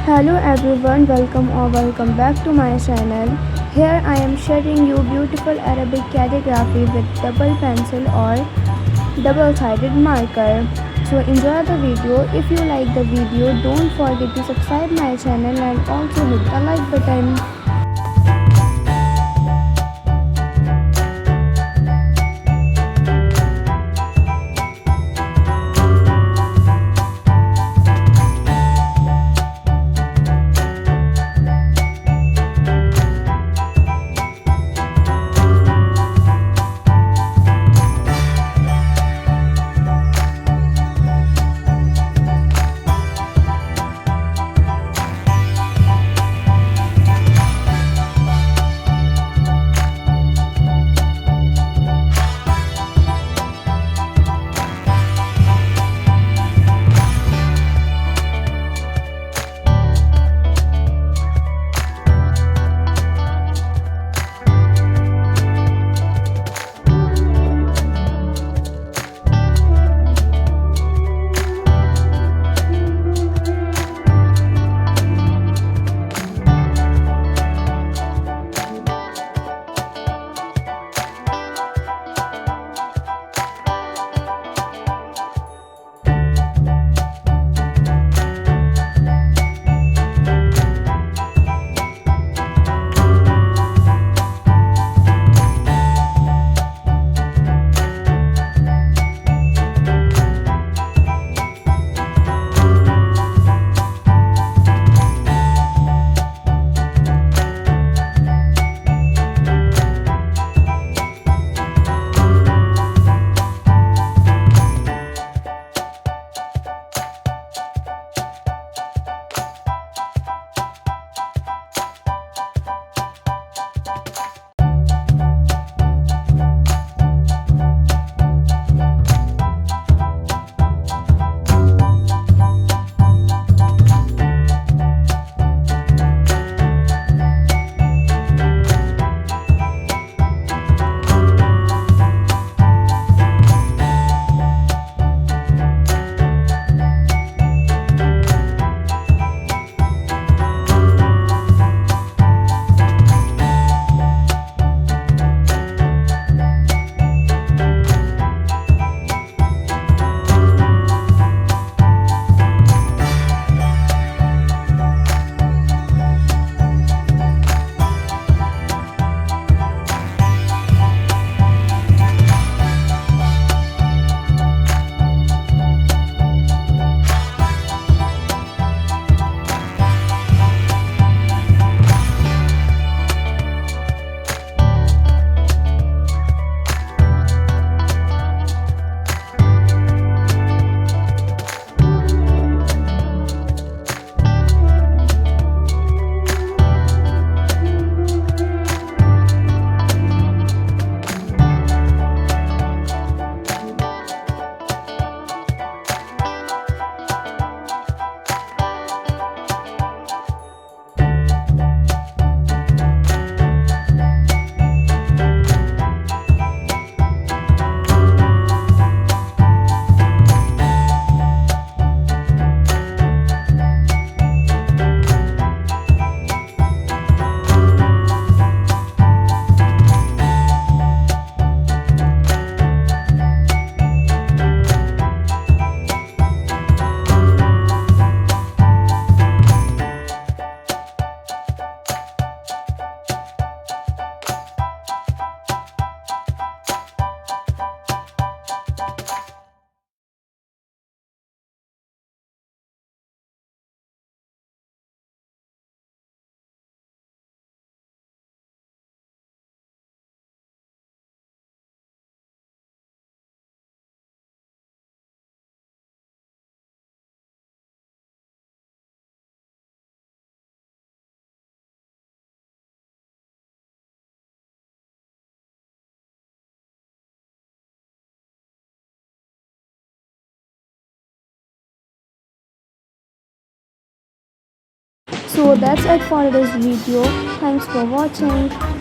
Hello everyone, welcome back to my channel. Here I am sharing you beautiful Arabic calligraphy with double pencil or double-sided marker. So enjoy the video. If you like the video, don't forget to subscribe my channel and also hit the like button. So that's it for this video. Thanks for watching.